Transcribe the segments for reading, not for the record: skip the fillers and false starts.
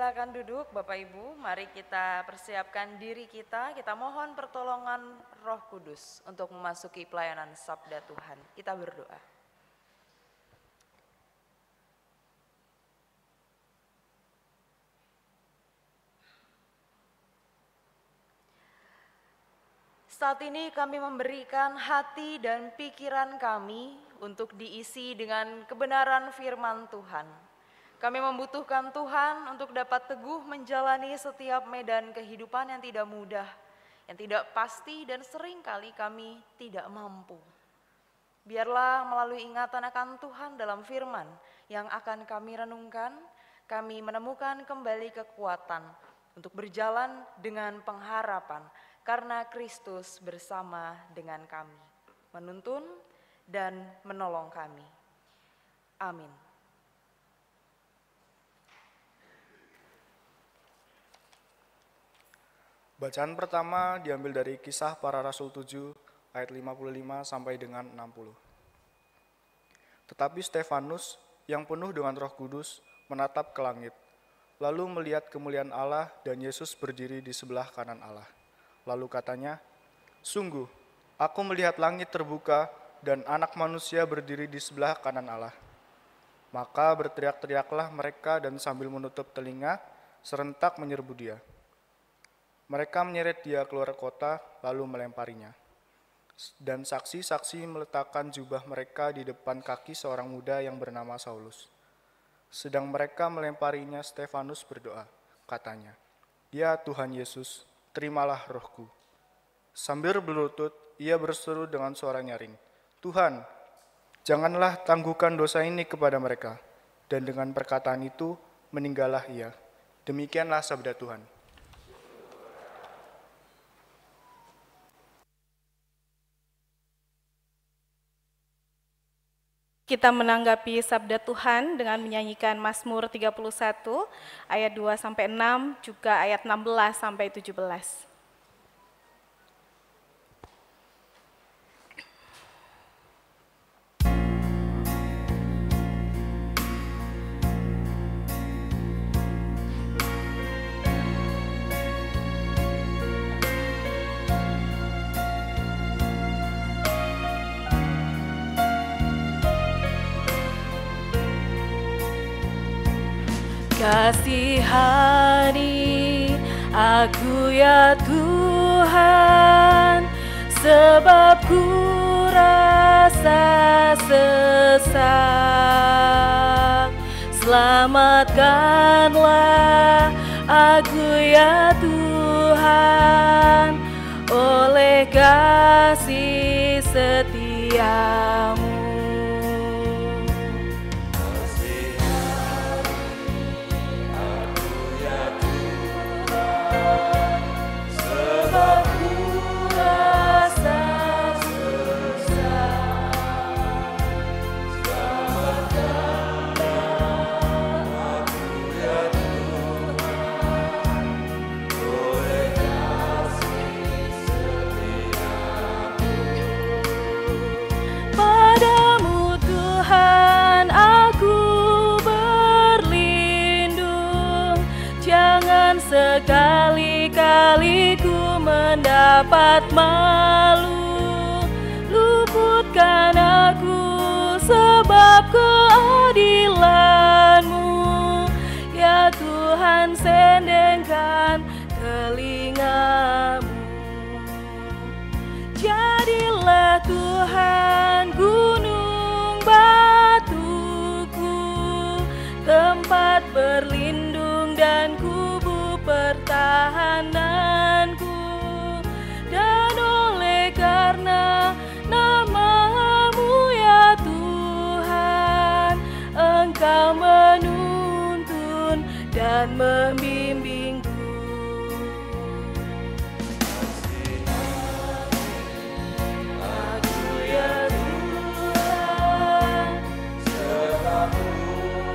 Silakan duduk Bapak Ibu, mari kita persiapkan diri kita mohon pertolongan Roh Kudus untuk memasuki pelayanan Sabda Tuhan. Kita berdoa. Saat ini kami memberikan hati dan pikiran kami untuk diisi dengan kebenaran firman Tuhan. Kami membutuhkan Tuhan untuk dapat teguh menjalani setiap medan kehidupan yang tidak mudah, yang tidak pasti dan seringkali kami tidak mampu. Biarlah melalui ingatan akan Tuhan dalam firman yang akan kami renungkan, kami menemukan kembali kekuatan untuk berjalan dengan pengharapan karena Kristus bersama dengan kami, menuntun dan menolong kami. Amin. Bacaan pertama diambil dari Kisah Para Rasul 7 ayat 55 sampai dengan 60. Tetapi Stefanus yang penuh dengan Roh Kudus menatap ke langit, lalu melihat kemuliaan Allah dan Yesus berdiri di sebelah kanan Allah. Lalu katanya, "Sungguh, aku melihat langit terbuka dan Anak Manusia berdiri di sebelah kanan Allah." Maka berteriak-teriaklah mereka dan sambil menutup telinga, serentak menyerbu dia. Mereka menyeret dia keluar kota, lalu melemparinya. Dan saksi-saksi meletakkan jubah mereka di depan kaki seorang muda yang bernama Saulus. Sedang mereka melemparinya, Stefanus berdoa, katanya, "Ya Tuhan Yesus, terimalah rohku." Sambil berlutut, ia berseru dengan suara nyaring, "Tuhan, janganlah tangguhkan dosa ini kepada mereka." Dan dengan perkataan itu, meninggallah ia. Demikianlah sabda Tuhan. Kita menanggapi sabda Tuhan dengan menyanyikan Mazmur 31 ayat 2-6 juga ayat 16-17. Kasihani aku ya Tuhan, sebab ku rasa sesak. Selamatkanlah aku ya Tuhan, oleh kasih setiamu. Sekali-kali ku mendapat malu, luputkan aku sebab keadilan-Mu. Ya Tuhan, sendengkan telinga-Mu. Jadilah Tuhan gunung batuku, tempat berlindung dan pertahananku, dan oleh karena nama-Mu ya Tuhan, Engkau menuntun dan membimbingku. Aku ya Tuhan, sebab ku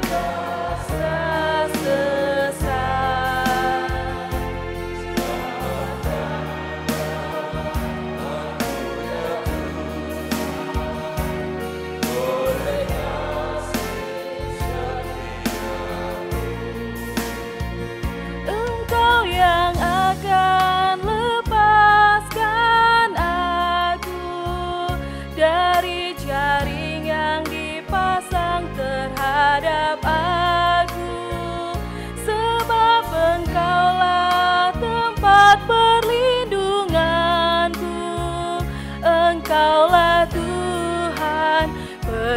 rasa sesak.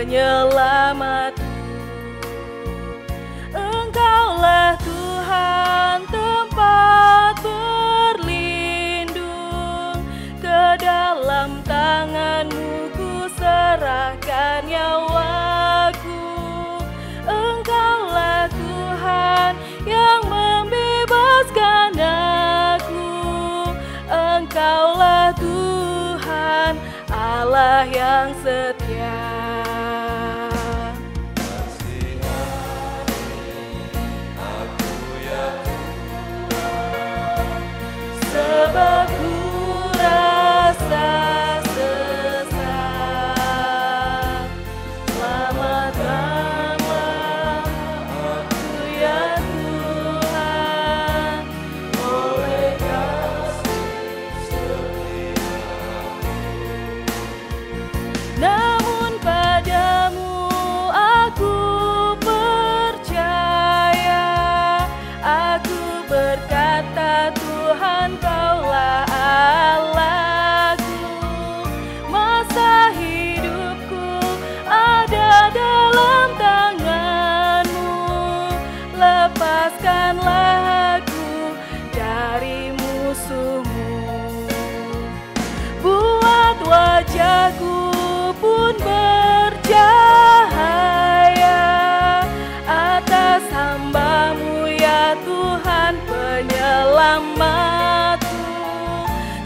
penyelamatku. Engkaulah Tuhan tempat berlindung, ke dalam tangan-Mu ku serahkan nyawaku. Engkaulah Tuhan yang membebaskan aku. Engkaulah Tuhan Allah yang setia. Sebab ku rasa sesat, selamatkanlah aku ya Tuhan, oleh kasih setiamu. Namun padamu aku percaya, aku berkata Tuhan Kaulah Allahku. Masa hidupku ada dalam tangan-Mu. Lepaskanlah aku dari musuh-Mu. Buat wajahku pun bercahaya atas hamba-Mu ya Tuhan penyelamatku.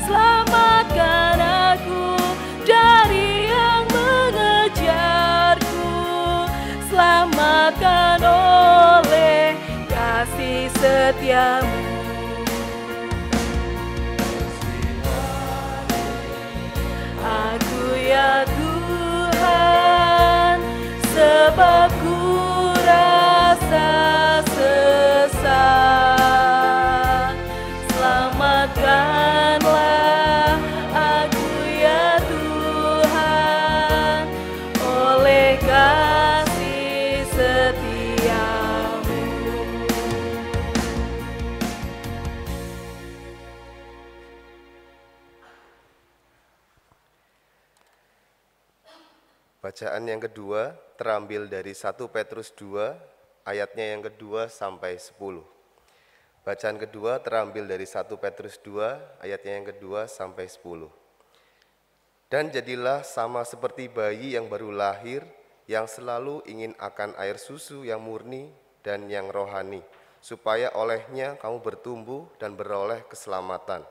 Selamatkan aku dari yang mengejarku. Selamatkan oleh kasih setia-Mu. Aku ya Tuhan, sebab ku rasa sesat. Selamatkanlah aku ya Tuhan, oleh kasih setiamu. Bacaan yang kedua terambil dari 1 Petrus 2 ayatnya yang kedua sampai 10. Bacaan kedua terambil dari 1 Petrus 2 ayatnya yang kedua sampai 10. Dan jadilah sama seperti bayi yang baru lahir, yang selalu ingin akan air susu yang murni dan yang rohani, supaya olehnya kamu bertumbuh dan beroleh keselamatan.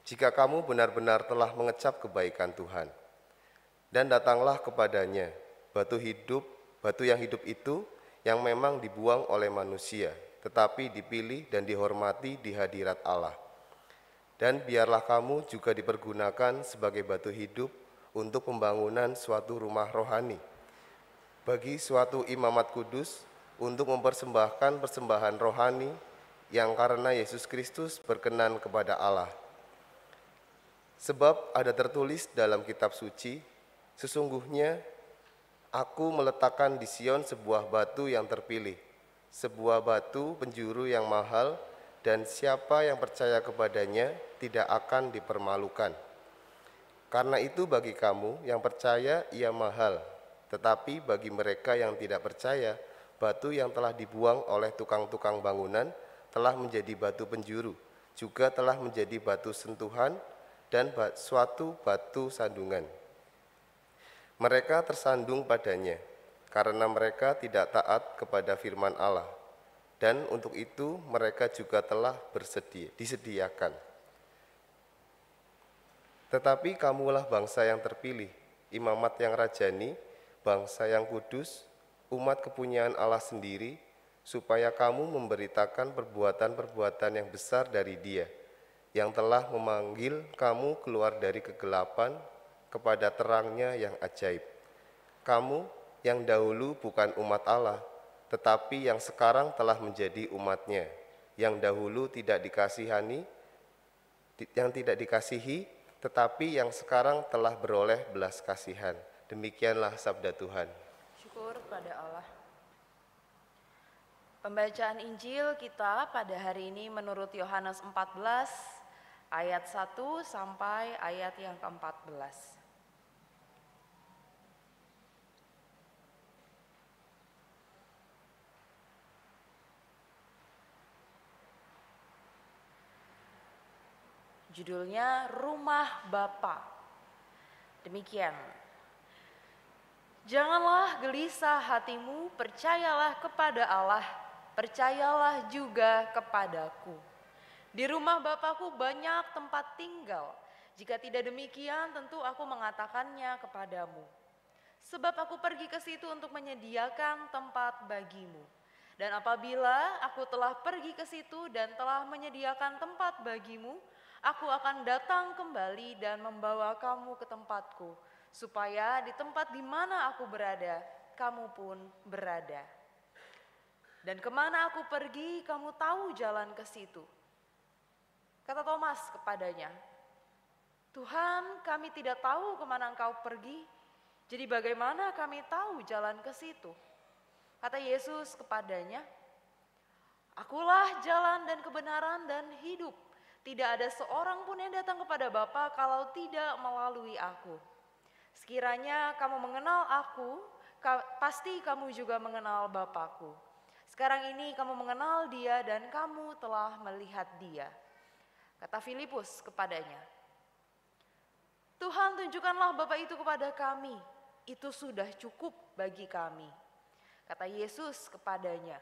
Jika kamu benar-benar telah mengecap kebaikan Tuhan. Dan datanglah kepadanya batu yang hidup itu, yang memang dibuang oleh manusia, tetapi dipilih dan dihormati di hadirat Allah. Dan biarlah kamu juga dipergunakan sebagai batu hidup untuk pembangunan suatu rumah rohani, bagi suatu imamat kudus, untuk mempersembahkan persembahan rohani yang karena Yesus Kristus berkenan kepada Allah. Sebab ada tertulis dalam kitab suci, sesungguhnya aku meletakkan di Sion sebuah batu yang terpilih, sebuah batu penjuru yang mahal, dan siapa yang percaya kepadanya tidak akan dipermalukan. Karena itu bagi kamu yang percaya ia mahal, tetapi bagi mereka yang tidak percaya, batu yang telah dibuang oleh tukang-tukang bangunan telah menjadi batu penjuru, juga telah menjadi batu sentuhan dan suatu batu sandungan. Mereka tersandung padanya, karena mereka tidak taat kepada firman Allah, dan untuk itu mereka juga telah disediakan. Tetapi kamulah bangsa yang terpilih, imamat yang rajani, bangsa yang kudus, umat kepunyaan Allah sendiri, supaya kamu memberitakan perbuatan-perbuatan yang besar dari Dia, yang telah memanggil kamu keluar dari kegelapan kepada terangnya yang ajaib. Kamu yang dahulu bukan umat Allah, tetapi yang sekarang telah menjadi umat-Nya, yang dahulu tidak dikasihi, tetapi yang sekarang telah beroleh belas kasihan. Demikianlah sabda Tuhan. Syukur pada Allah. Pembacaan Injil kita pada hari ini menurut Yohanes 14 ayat 1 sampai ayat yang ke-14. Judulnya Rumah Bapa. Demikian. Janganlah gelisah hatimu, percayalah kepada Allah, percayalah juga kepadaku. Di rumah Bapakku banyak tempat tinggal. Jika tidak demikian, tentu aku mengatakannya kepadamu. Sebab aku pergi ke situ untuk menyediakan tempat bagimu. Dan apabila aku telah pergi ke situ dan telah menyediakan tempat bagimu, aku akan datang kembali dan membawa kamu ke tempatku, supaya di tempat di mana aku berada, kamu pun berada. Dan kemana aku pergi, kamu tahu jalan ke situ. Kata Thomas kepadanya, Tuhan, kami tidak tahu kemana Engkau pergi, jadi bagaimana kami tahu jalan ke situ? Kata Yesus kepadanya, Akulah jalan dan kebenaran dan hidup. Tidak ada seorang pun yang datang kepada Bapa kalau tidak melalui aku. Sekiranya kamu mengenal aku, pasti kamu juga mengenal Bapakku. Sekarang ini kamu mengenal Dia dan kamu telah melihat Dia. Kata Filipus kepadanya, Tuhan, tunjukkanlah Bapa itu kepada kami, itu sudah cukup bagi kami. Kata Yesus kepadanya,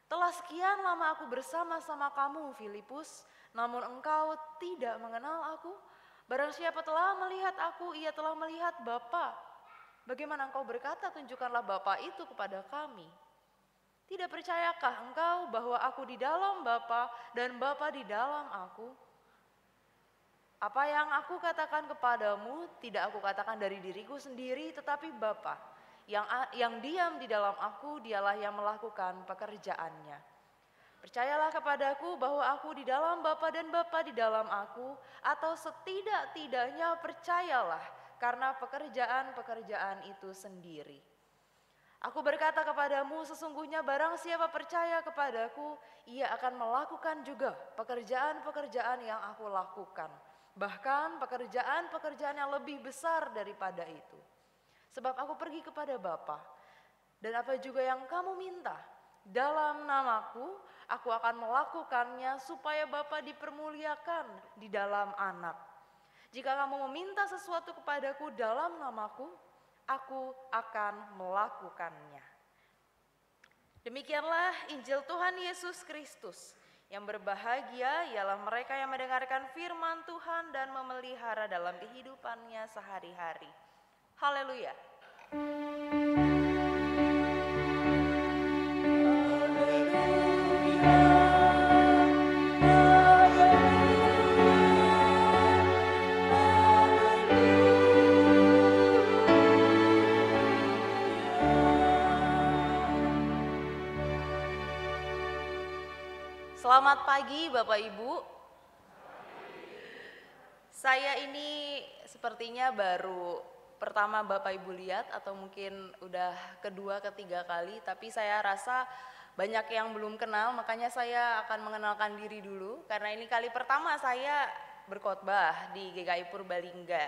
telah sekian lama aku bersama-sama kamu, Filipus, namun engkau tidak mengenal aku. Barang siapa telah melihat aku, ia telah melihat Bapa. Bagaimana engkau berkata, tunjukkanlah Bapa itu kepada kami? Tidak percayakah engkau bahwa aku di dalam Bapa dan Bapa di dalam aku? Apa yang aku katakan kepadamu, tidak aku katakan dari diriku sendiri, tetapi Bapa yang diam di dalam aku, dialah yang melakukan pekerjaannya. Percayalah kepadaku bahwa aku di dalam Bapa dan Bapa di dalam aku, atau setidak-tidaknya percayalah karena pekerjaan-pekerjaan itu sendiri. Aku berkata kepadamu, sesungguhnya barang siapa percaya kepadaku, ia akan melakukan juga pekerjaan-pekerjaan yang aku lakukan. Bahkan pekerjaan-pekerjaan yang lebih besar daripada itu. Sebab aku pergi kepada Bapa, dan apa juga yang kamu minta dalam namaku, aku akan melakukannya supaya Bapa dipermuliakan di dalam Anak. Jika kamu meminta sesuatu kepadaku dalam namaku, aku akan melakukannya. Demikianlah Injil Tuhan Yesus Kristus. Yang berbahagia ialah mereka yang mendengarkan firman Tuhan dan memelihara dalam kehidupannya sehari-hari. Haleluya. Selamat pagi Bapak Ibu. Saya ini sepertinya baru pertama Bapak Ibu lihat atau mungkin udah kedua ketiga kali, tapi saya rasa banyak yang belum kenal, makanya saya akan mengenalkan diri dulu karena ini kali pertama saya berkhotbah di GKI Purbalingga.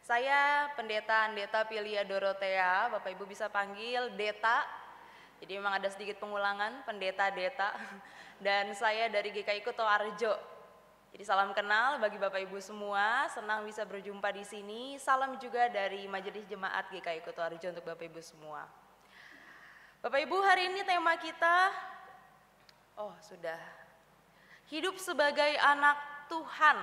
Saya Pendeta Andeta Pilia Dorothea, Bapak Ibu bisa panggil Deta. Jadi memang ada sedikit pengulangan, Pendeta Deta. Dan saya dari GKI Kutoarjo. Jadi salam kenal bagi Bapak Ibu semua, senang bisa berjumpa di sini. Salam juga dari Majelis Jemaat GKI Kutoarjo untuk Bapak Ibu semua. Bapak Ibu, hari ini tema kita, hidup sebagai anak Tuhan.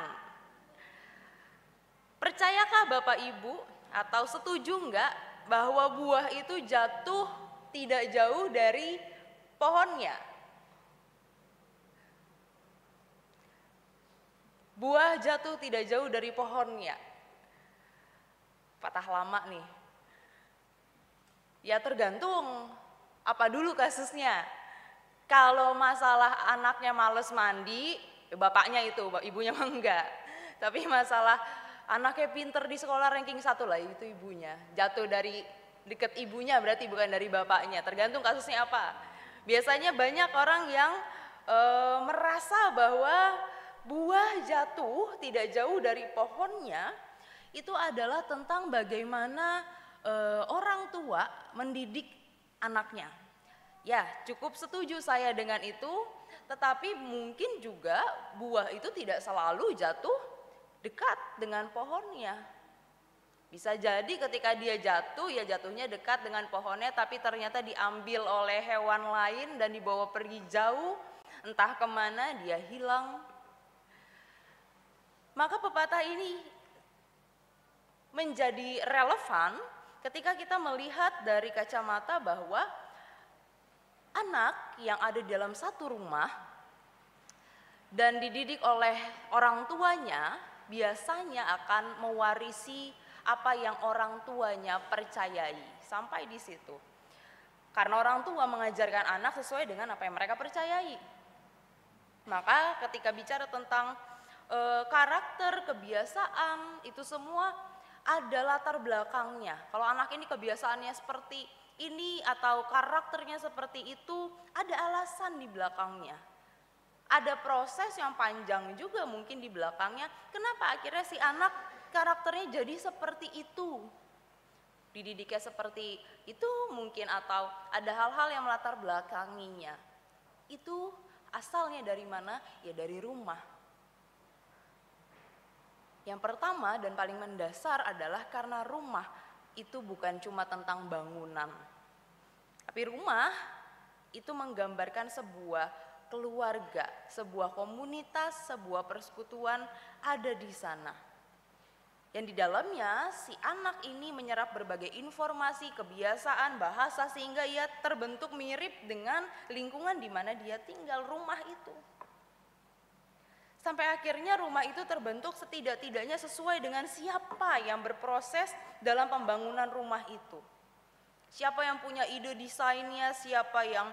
Percayakah Bapak Ibu atau setuju enggak bahwa buah itu jatuh tidak jauh dari pohonnya? Buah jatuh tidak jauh dari pohonnya. Patah lama nih. Ya tergantung apa dulu kasusnya. Kalau masalah anaknya males mandi, bapaknya itu, ibunya mah enggak. Tapi masalah anaknya pinter di sekolah ranking 1 lah, itu ibunya. Jatuh dari deket ibunya berarti bukan dari bapaknya. Tergantung kasusnya apa. Biasanya banyak orang yang merasa bahwa buah jatuh tidak jauh dari pohonnya itu adalah tentang bagaimana orang tua mendidik anaknya. Ya, cukup setuju saya dengan itu, tetapi mungkin juga buah itu tidak selalu jatuh dekat dengan pohonnya. Bisa jadi ketika dia jatuh, ya jatuhnya dekat dengan pohonnya, tapi ternyata diambil oleh hewan lain dan dibawa pergi jauh, entah kemana dia hilang. Maka pepatah ini menjadi relevan ketika kita melihat dari kacamata bahwa anak yang ada di dalam satu rumah dan dididik oleh orang tuanya biasanya akan mewarisi apa yang orang tuanya percayai. Sampai di situ. Karena orang tua mengajarkan anak sesuai dengan apa yang mereka percayai. Maka ketika bicara tentang karakter, kebiasaan, itu semua ada latar belakangnya. Kalau anak ini kebiasaannya seperti ini atau karakternya seperti itu, ada alasan di belakangnya. Ada proses yang panjang juga mungkin di belakangnya. Kenapa akhirnya si anak karakternya jadi seperti itu? Dididiknya seperti itu mungkin, atau ada hal-hal yang melatar belakanginya. Itu asalnya dari mana? Ya dari rumah. Yang pertama dan paling mendasar adalah karena rumah itu bukan cuma tentang bangunan. Tapi rumah itu menggambarkan sebuah keluarga, sebuah komunitas, sebuah persekutuan ada di sana. Yang di dalamnya si anak ini menyerap berbagai informasi, kebiasaan, bahasa sehingga ia terbentuk mirip dengan lingkungan di mana dia tinggal, rumah itu. Sampai akhirnya rumah itu terbentuk setidak-tidaknya sesuai dengan siapa yang berproses dalam pembangunan rumah itu. Siapa yang punya ide desainnya, siapa yang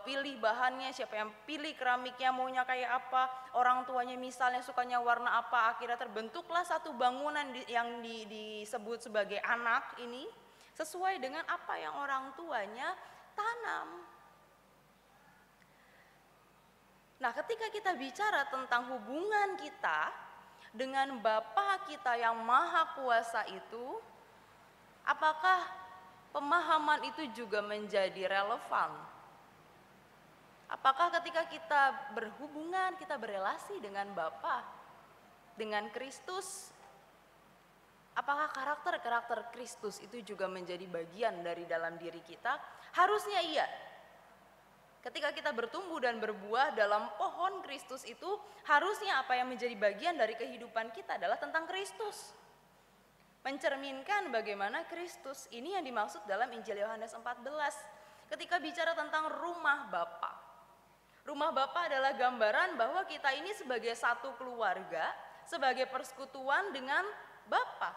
pilih bahannya, siapa yang pilih keramiknya, maunya kayak apa, orang tuanya misalnya sukanya warna apa, akhirnya terbentuklah satu bangunan yang disebut sebagai anak ini sesuai dengan apa yang orang tuanya tanam. Nah, ketika kita bicara tentang hubungan kita dengan Bapa kita yang Maha Kuasa itu, apakah pemahaman itu juga menjadi relevan? Apakah ketika kita berhubungan, kita berelasi dengan Bapa, dengan Kristus, apakah karakter-karakter Kristus itu juga menjadi bagian dari dalam diri kita? Harusnya iya. Ketika kita bertumbuh dan berbuah dalam pohon Kristus itu, harusnya apa yang menjadi bagian dari kehidupan kita adalah tentang Kristus. Mencerminkan bagaimana Kristus ini yang dimaksud dalam Injil Yohanes 14. Ketika bicara tentang rumah Bapa. Rumah Bapa adalah gambaran bahwa kita ini sebagai satu keluarga, sebagai persekutuan dengan Bapa.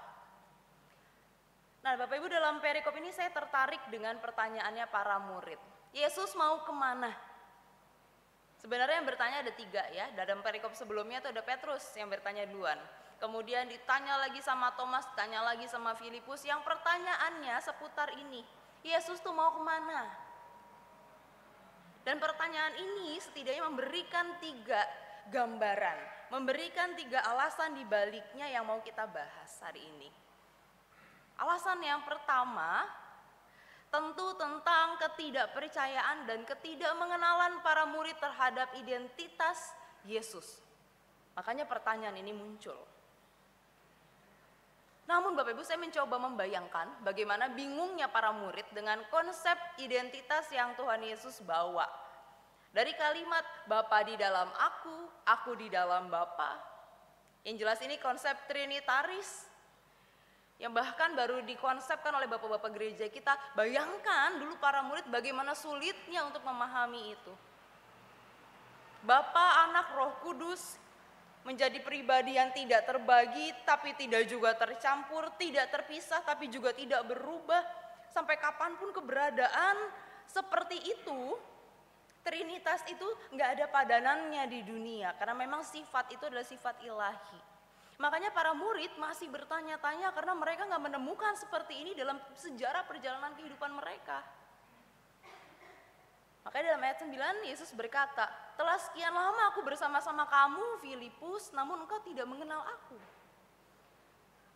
Nah, Bapak Ibu, dalam perikop ini saya tertarik dengan pertanyaannya para murid. Yesus mau kemana? Sebenarnya yang bertanya ada 3 ya. Dalam perikop sebelumnya itu ada Petrus yang bertanya duluan. Kemudian ditanya lagi sama Thomas, ditanya lagi sama Filipus. Yang pertanyaannya seputar ini, Yesus tuh mau kemana? Dan pertanyaan ini setidaknya memberikan 3 gambaran, memberikan 3 alasan di baliknya yang mau kita bahas hari ini. Alasan yang pertama, tentu tentang ketidakpercayaan dan ketidakmengenalan para murid terhadap identitas Yesus. Makanya pertanyaan ini muncul. Namun Bapak Ibu, saya mencoba membayangkan bagaimana bingungnya para murid dengan konsep identitas yang Tuhan Yesus bawa. Dari kalimat Bapa di dalam aku di dalam Bapa. Yang jelas ini konsep trinitaris yang bahkan baru dikonsepkan oleh bapak-bapak gereja kita. Bayangkan dulu para murid bagaimana sulitnya untuk memahami itu. Bapa, Anak, Roh Kudus menjadi pribadi yang tidak terbagi tapi tidak juga tercampur, tidak terpisah tapi juga tidak berubah. Sampai kapanpun keberadaan seperti itu, Trinitas itu nggak ada padanannya di dunia karena memang sifat itu adalah sifat ilahi. Makanya para murid masih bertanya-tanya karena mereka nggak menemukan seperti ini dalam sejarah perjalanan kehidupan mereka. Makanya dalam ayat 9 Yesus berkata, telah sekian lama aku bersama-sama kamu Filipus, namun engkau tidak mengenal aku.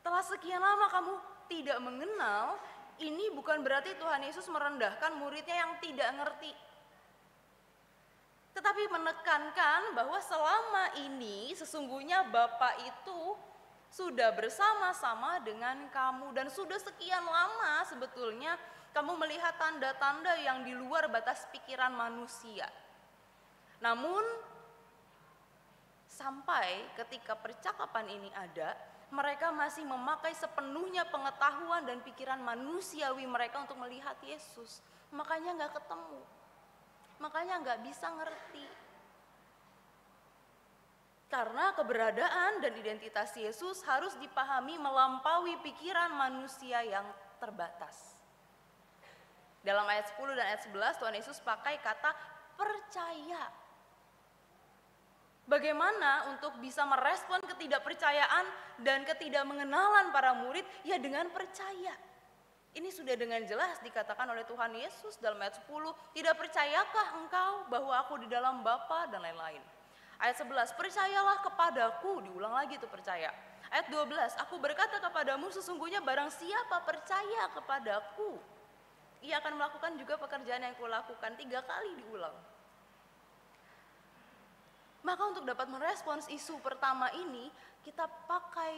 Telah sekian lama kamu tidak mengenal, ini bukan berarti Tuhan Yesus merendahkan muridnya yang tidak ngerti. Tetapi menekankan bahwa selama ini sesungguhnya Bapa itu sudah bersama-sama dengan kamu dan sudah sekian lama sebetulnya kamu melihat tanda-tanda yang di luar batas pikiran manusia. Namun sampai ketika percakapan ini ada, mereka masih memakai sepenuhnya pengetahuan dan pikiran manusiawi mereka untuk melihat Yesus. Makanya nggak ketemu, makanya nggak bisa ngerti. Karena keberadaan dan identitas Yesus harus dipahami melampaui pikiran manusia yang terbatas. Dalam ayat 10 dan ayat 11 Tuhan Yesus pakai kata percaya. Bagaimana untuk bisa merespon ketidakpercayaan dan ketidakmengenalan para murid? Ya dengan percaya. Ini sudah dengan jelas dikatakan oleh Tuhan Yesus dalam ayat 10, tidak percayakah engkau bahwa aku di dalam Bapa dan lain-lain. Ayat 11, percayalah kepadaku, diulang lagi itu percaya. Ayat 12, aku berkata kepadamu sesungguhnya barang siapa percaya kepadaku, ia akan melakukan juga pekerjaan yang kulakukan. 3 kali diulang. Maka untuk dapat merespons isu pertama ini, kita pakai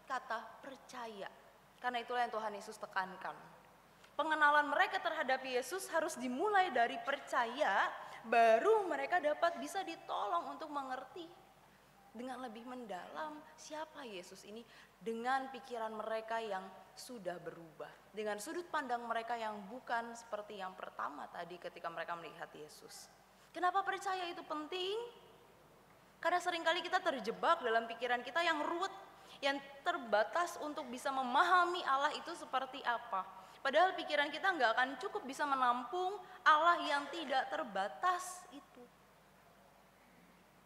kata percaya. Karena itulah yang Tuhan Yesus tekankan. Pengenalan mereka terhadap Yesus harus dimulai dari percaya, baru mereka dapat bisa ditolong untuk mengerti dengan lebih mendalam siapa Yesus ini dengan pikiran mereka yang sudah berubah. Dengan sudut pandang mereka yang bukan seperti yang pertama tadi ketika mereka melihat Yesus. Kenapa percaya itu penting? Karena seringkali kita terjebak dalam pikiran kita yang ruwet, yang terbatas untuk bisa memahami Allah itu seperti apa. Padahal pikiran kita nggak akan cukup bisa menampung Allah yang tidak terbatas itu.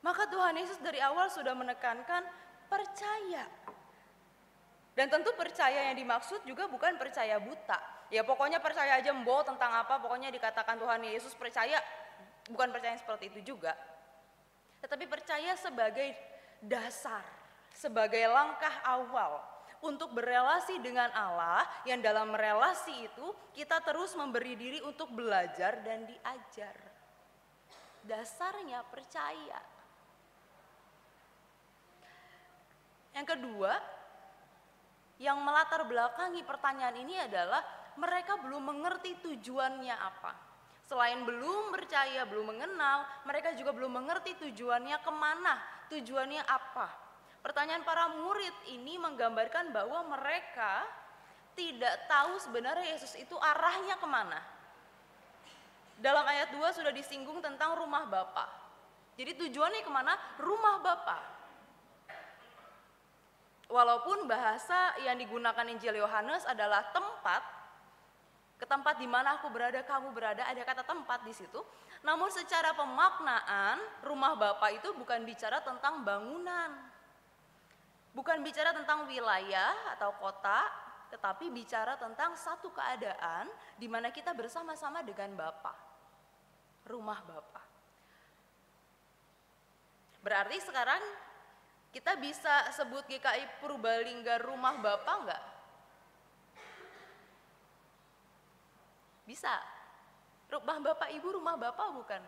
Maka Tuhan Yesus dari awal sudah menekankan percaya. Dan tentu percaya yang dimaksud juga bukan percaya buta. Ya pokoknya percaya aja mbok tentang apa, pokoknya dikatakan Tuhan Yesus percaya, bukan percaya seperti itu juga. Tetapi percaya sebagai dasar, sebagai langkah awal untuk berelasi dengan Allah, yang dalam relasi itu kita terus memberi diri untuk belajar dan diajar. Dasarnya percaya. Yang kedua, yang melatar belakangi pertanyaan ini adalah mereka belum mengerti tujuannya apa. Selain belum percaya, belum mengenal, mereka juga belum mengerti tujuannya kemana, tujuannya apa. Pertanyaan para murid ini menggambarkan bahwa mereka tidak tahu sebenarnya Yesus itu arahnya kemana. Dalam ayat 2 sudah disinggung tentang rumah Bapa. Jadi tujuannya kemana? Rumah Bapa. Walaupun bahasa yang digunakan Injil Yohanes adalah tempat, ke tempat di mana aku berada, kamu berada, ada kata tempat di situ. Namun secara pemaknaan, rumah Bapa itu bukan bicara tentang bangunan. Bukan bicara tentang wilayah atau kota, tetapi bicara tentang satu keadaan di mana kita bersama-sama dengan Bapa. Rumah Bapa. Berarti sekarang kita bisa sebut GKI Purbalingga rumah Bapa enggak? Bisa. Rumah Bapak Ibu rumah Bapak bukan?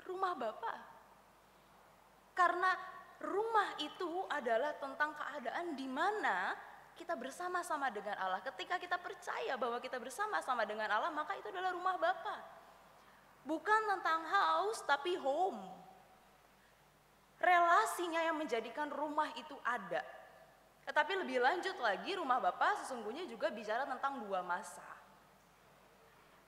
Rumah Bapak. Karena rumah itu adalah tentang keadaan di mana kita bersama-sama dengan Allah. Ketika kita percaya bahwa kita bersama-sama dengan Allah, maka itu adalah rumah Bapa. Bukan tentang house tapi home. Relasinya yang menjadikan rumah itu ada. Tetapi lebih lanjut lagi, rumah Bapa sesungguhnya juga bicara tentang 2 masa.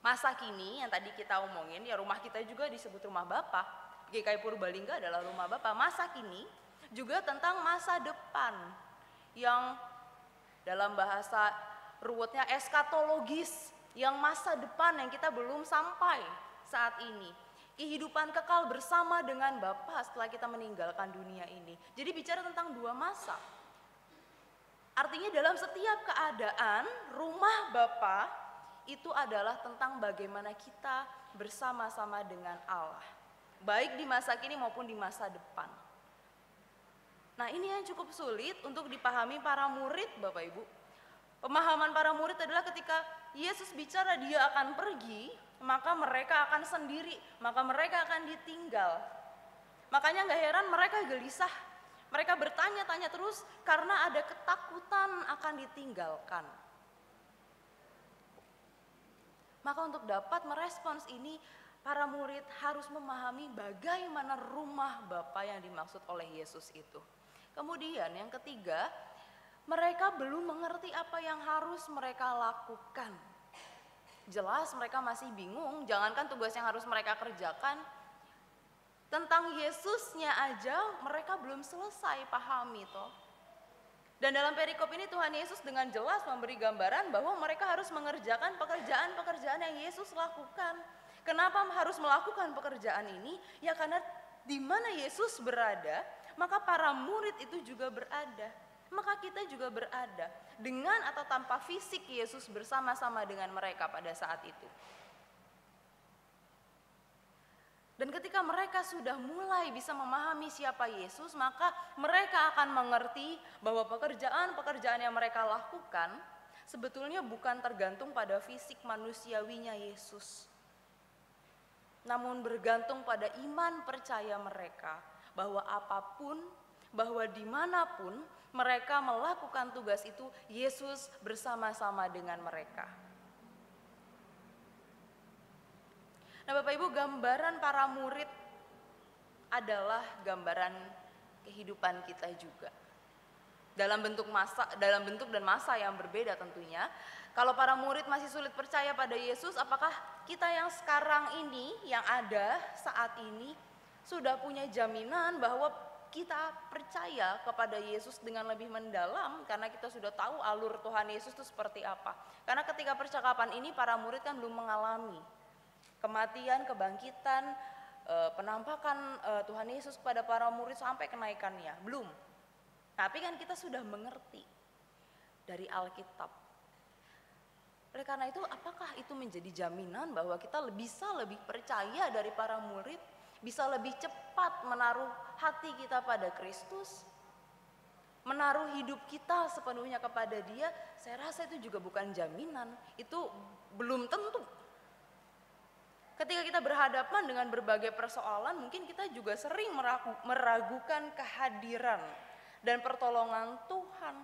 Masa kini yang tadi kita omongin, ya rumah kita juga disebut rumah Bapa. GKI Purbalingga adalah rumah Bapa. Masa kini juga tentang masa depan yang dalam bahasa ruwetnya eskatologis, yang masa depan yang kita belum sampai saat ini. Kehidupan kekal bersama dengan Bapa setelah kita meninggalkan dunia ini. Jadi bicara tentang 2 masa. Artinya dalam setiap keadaan rumah Bapa itu adalah tentang bagaimana kita bersama-sama dengan Allah. Baik di masa kini maupun di masa depan. Nah ini yang cukup sulit untuk dipahami para murid Bapak Ibu. Pemahaman para murid adalah ketika Yesus bicara dia akan pergi, maka mereka akan sendiri, maka mereka akan ditinggal. Makanya nggak heran mereka gelisah, mereka bertanya-tanya terus karena ada ketakutan akan ditinggalkan. Maka untuk dapat merespons ini, para murid harus memahami bagaimana rumah Bapa yang dimaksud oleh Yesus itu. Kemudian yang ketiga, mereka belum mengerti apa yang harus mereka lakukan. Jelas mereka masih bingung, jangankan tugas yang harus mereka kerjakan, tentang Yesusnya aja mereka belum selesai pahami toh. Dan dalam perikop ini Tuhan Yesus dengan jelas memberi gambaran bahwa mereka harus mengerjakan pekerjaan-pekerjaan yang Yesus lakukan. Kenapa harus melakukan pekerjaan ini? Ya karena di mana Yesus berada, maka para murid itu juga berada. Maka kita juga berada dengan atau tanpa fisik Yesus bersama-sama dengan mereka pada saat itu. Dan ketika mereka sudah mulai bisa memahami siapa Yesus, maka mereka akan mengerti bahwa pekerjaan-pekerjaan yang mereka lakukan sebetulnya bukan tergantung pada fisik manusiawinya Yesus. Namun bergantung pada iman percaya mereka bahwa apapun, bahwa dimanapun mereka melakukan tugas itu, Yesus bersama-sama dengan mereka. Nah Bapak Ibu, gambaran para murid adalah gambaran kehidupan kita juga. Dalam bentuk dan masa yang berbeda tentunya. Kalau para murid masih sulit percaya pada Yesus, apakah kita yang sekarang ini, yang ada saat ini, sudah punya jaminan bahwa kita percaya kepada Yesus dengan lebih mendalam karena kita sudah tahu alur Tuhan Yesus itu seperti apa. Karena ketika percakapan ini para murid kan belum mengalami kematian, kebangkitan, penampakan Tuhan Yesus kepada para murid sampai kenaikannya, belum. Tapi kan kita sudah mengerti dari Alkitab. Oleh karena itu, apakah itu menjadi jaminan bahwa kita bisa lebih percaya dari para murid? Bisa lebih cepat menaruh hati kita pada Kristus, menaruh hidup kita sepenuhnya kepada Dia? Saya rasa itu juga bukan jaminan, itu belum tentu. Ketika kita berhadapan dengan berbagai persoalan, mungkin kita juga sering meragukan kehadiran dan pertolongan Tuhan.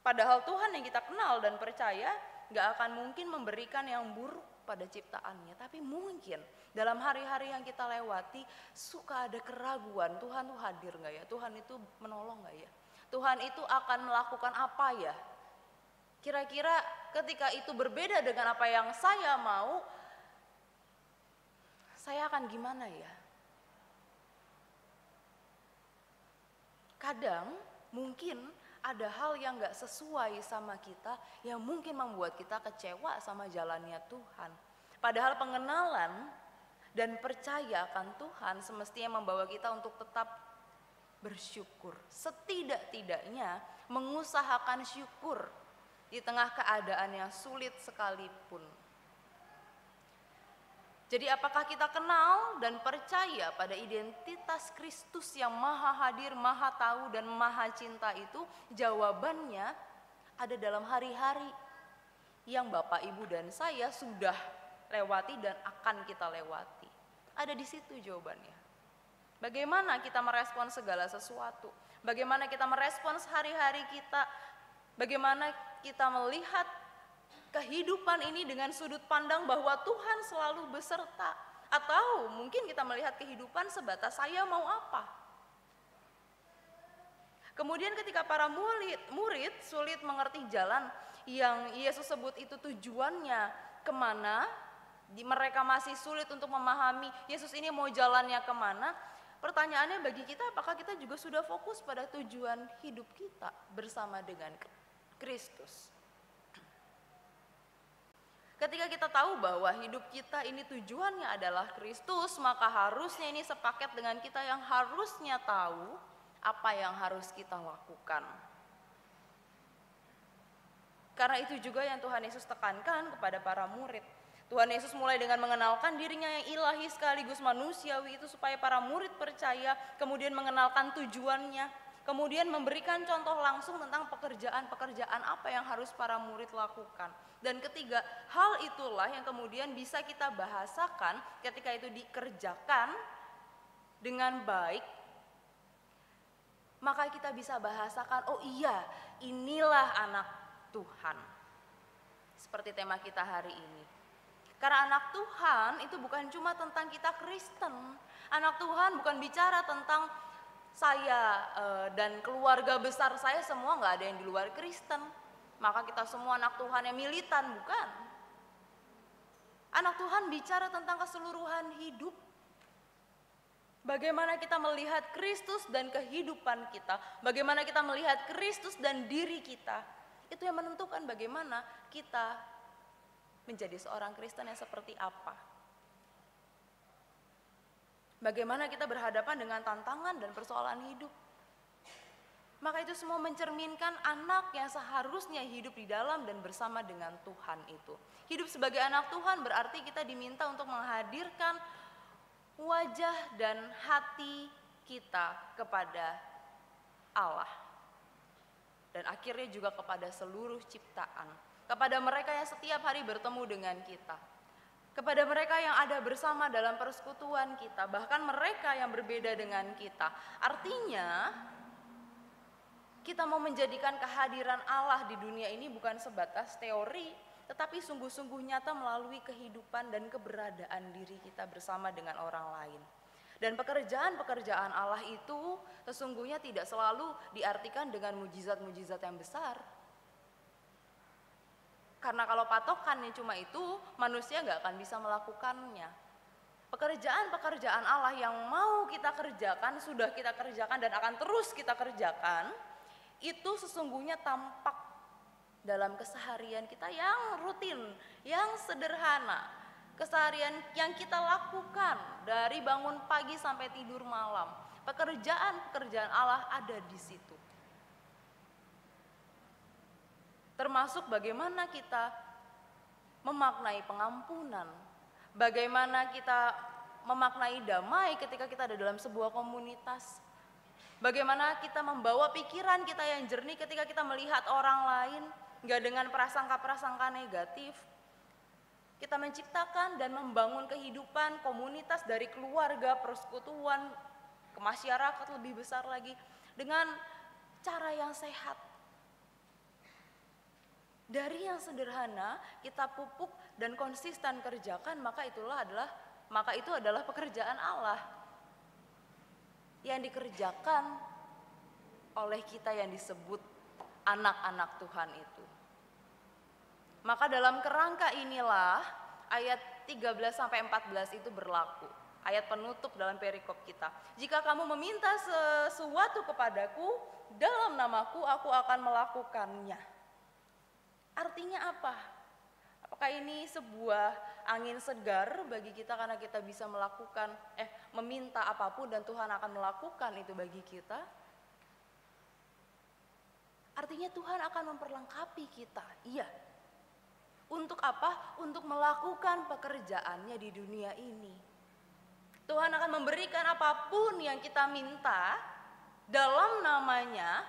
Padahal Tuhan yang kita kenal dan percaya gak akan mungkin memberikan yang buruk pada ciptaannya, tapi mungkin dalam hari-hari yang kita lewati suka ada keraguan, Tuhan tuh hadir nggak ya, Tuhan itu menolong nggak ya, Tuhan itu akan melakukan apa ya, kira-kira ketika itu berbeda dengan apa yang saya mau, saya akan gimana ya. Kadang mungkin ada hal yang gak sesuai sama kita yang mungkin membuat kita kecewa sama jalannya Tuhan. Padahal pengenalan dan percaya akan Tuhan semestinya membawa kita untuk tetap bersyukur. Setidak-tidaknya mengusahakan syukur di tengah keadaan yang sulit sekalipun. Jadi apakah kita kenal dan percaya pada identitas Kristus yang maha hadir, maha tahu dan maha cinta itu? Jawabannya ada dalam hari-hari yang Bapak, Ibu dan saya sudah lewati dan akan kita lewati. Ada di situ jawabannya. Bagaimana kita merespons segala sesuatu? Bagaimana kita merespons hari-hari kita? Bagaimana kita melihat kehidupan ini dengan sudut pandang bahwa Tuhan selalu beserta, atau mungkin kita melihat kehidupan sebatas saya mau apa. Kemudian ketika para murid sulit mengerti jalan yang Yesus sebut itu tujuannya kemana, mereka masih sulit untuk memahami Yesus ini mau jalannya kemana. Pertanyaannya bagi kita, apakah kita juga sudah fokus pada tujuan hidup kita bersama dengan Kristus? Ketika kita tahu bahwa hidup kita ini tujuannya adalah Kristus, maka harusnya ini sepaket dengan kita yang harusnya tahu apa yang harus kita lakukan. Karena itu juga yang Tuhan Yesus tekankan kepada para murid. Tuhan Yesus mulai dengan mengenalkan dirinya yang ilahi sekaligus manusiawi itu supaya para murid percaya, kemudian mengenalkan tujuannya. Kemudian memberikan contoh langsung tentang pekerjaan-pekerjaan apa yang harus para murid lakukan. Dan ketiga, hal itulah yang kemudian bisa kita bahasakan ketika itu dikerjakan dengan baik, maka kita bisa bahasakan, oh iya, inilah anak Tuhan. Seperti tema kita hari ini. Karena anak Tuhan itu bukan cuma tentang kita Kristen. Anak Tuhan bukan bicara tentang saya dan keluarga besar saya semua nggak ada yang di luar Kristen. Maka kita semua anak Tuhan yang militan, bukan. Anak Tuhan bicara tentang keseluruhan hidup. Bagaimana kita melihat Kristus dan kehidupan kita. Bagaimana kita melihat Kristus dan diri kita. Itu yang menentukan bagaimana kita menjadi seorang Kristen yang seperti apa. Bagaimana kita berhadapan dengan tantangan dan persoalan hidup. Maka itu semua mencerminkan anak yang seharusnya hidup di dalam dan bersama dengan Tuhan itu. Hidup sebagai anak Tuhan berarti kita diminta untuk menghadirkan wajah dan hati kita kepada Allah. Dan akhirnya juga kepada seluruh ciptaan. Kepada mereka yang setiap hari bertemu dengan kita. Kepada mereka yang ada bersama dalam persekutuan kita. Bahkan mereka yang berbeda dengan kita. Artinya kita mau menjadikan kehadiran Allah di dunia ini bukan sebatas teori, tetapi sungguh-sungguh nyata melalui kehidupan dan keberadaan diri kita bersama dengan orang lain. Dan pekerjaan-pekerjaan Allah itu sesungguhnya tidak selalu diartikan dengan mujizat-mujizat yang besar. Karena kalau patokannya cuma itu, manusia nggak akan bisa melakukannya. Pekerjaan-pekerjaan Allah yang mau kita kerjakan, sudah kita kerjakan dan akan terus kita kerjakan, itu sesungguhnya tampak dalam keseharian kita yang rutin, yang sederhana. Keseharian yang kita lakukan dari bangun pagi sampai tidur malam. Pekerjaan-pekerjaan Allah ada di situ. Termasuk bagaimana kita memaknai pengampunan. Bagaimana kita memaknai damai ketika kita ada dalam sebuah komunitas. Bagaimana kita membawa pikiran kita yang jernih ketika kita melihat orang lain, nggak dengan prasangka-prasangka negatif. Kita menciptakan dan membangun kehidupan komunitas dari keluarga, persekutuan, ke masyarakat lebih besar lagi dengan cara yang sehat. Dari yang sederhana kita pupuk dan konsisten kerjakan, maka itu adalah pekerjaan Allah yang dikerjakan oleh kita yang disebut anak-anak Tuhan itu. Maka dalam kerangka inilah ayat 13-14 itu berlaku. Ayat penutup dalam perikop kita. Jika kamu meminta sesuatu kepadaku dalam namaku, aku akan melakukannya. Artinya apa? Apakah ini sebuah angin segar bagi kita karena kita bisa meminta apapun dan Tuhan akan melakukan itu bagi kita? Artinya Tuhan akan memperlengkapi kita. Iya. Untuk apa? Untuk melakukan pekerjaannya di dunia ini. Tuhan akan memberikan apapun yang kita minta dalam namanya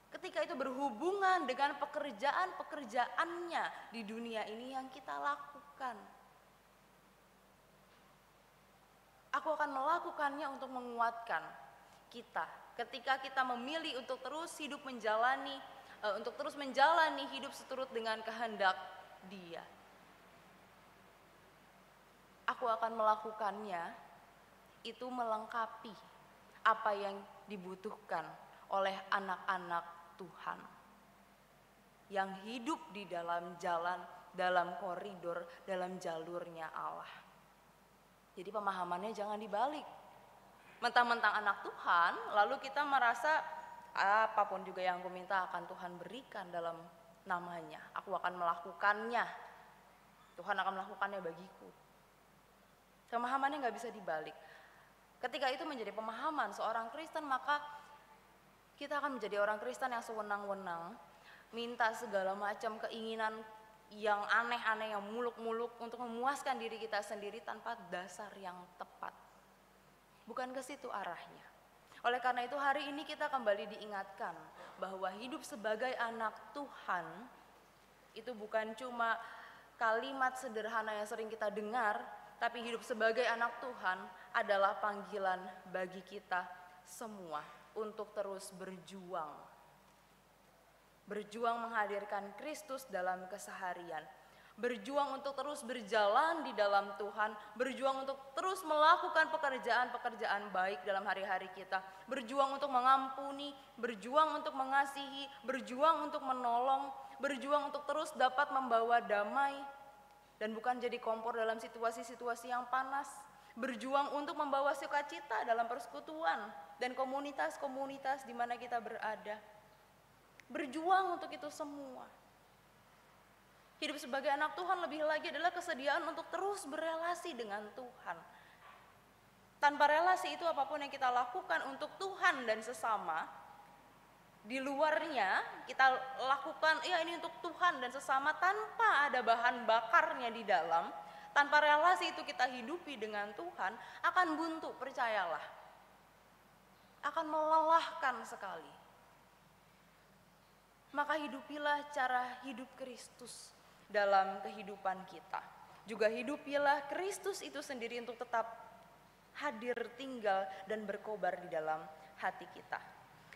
ketika itu berhubungan dengan pekerjaan-pekerjaannya di dunia ini yang kita lakukan. Aku akan melakukannya untuk menguatkan kita ketika kita memilih untuk terus menjalani hidup seturut dengan kehendak Dia. Aku akan melakukannya itu melengkapi apa yang dibutuhkan oleh anak-anak Tuhan yang hidup di dalam jalan, dalam koridor, dalam jalurnya Allah. Jadi pemahamannya jangan dibalik. Mentang-mentang anak Tuhan, lalu kita merasa apapun juga yang aku minta akan Tuhan berikan dalam namanya. Aku akan melakukannya. Tuhan akan melakukannya bagiku. Pemahamannya nggak bisa dibalik. Ketika itu menjadi pemahaman seorang Kristen, maka kita akan menjadi orang Kristen yang sewenang-wenang, minta segala macam keinginan yang aneh-aneh, yang muluk-muluk untuk memuaskan diri kita sendiri tanpa dasar yang tepat. Bukan ke situ arahnya. Oleh karena itu hari ini kita kembali diingatkan bahwa hidup sebagai anak Tuhan itu bukan cuma kalimat sederhana yang sering kita dengar, tapi hidup sebagai anak Tuhan adalah panggilan bagi kita semua untuk terus berjuang. Berjuang menghadirkan Kristus dalam keseharian. Berjuang untuk terus berjalan di dalam Tuhan, berjuang untuk terus melakukan pekerjaan-pekerjaan baik dalam hari-hari kita, berjuang untuk mengampuni, berjuang untuk mengasihi, berjuang untuk menolong, berjuang untuk terus dapat membawa damai, dan bukan jadi kompor dalam situasi-situasi yang panas, berjuang untuk membawa sukacita dalam persekutuan dan komunitas-komunitas di mana kita berada, berjuang untuk itu semua. Hidup sebagai anak Tuhan lebih lagi adalah kesediaan untuk terus berelasi dengan Tuhan. Tanpa relasi itu apapun yang kita lakukan untuk Tuhan dan sesama, di luarnya kita lakukan, ya ini untuk Tuhan dan sesama tanpa ada bahan bakarnya di dalam, tanpa relasi itu kita hidupi dengan Tuhan, akan buntu, percayalah. Akan melelahkan sekali. Maka hidupilah cara hidup Kristus dalam kehidupan kita. Juga hidupilah Kristus itu sendiri untuk tetap hadir, tinggal, dan berkobar di dalam hati kita.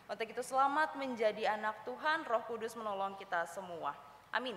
Untuk itu selamat menjadi anak Tuhan, Roh Kudus menolong kita semua. Amin.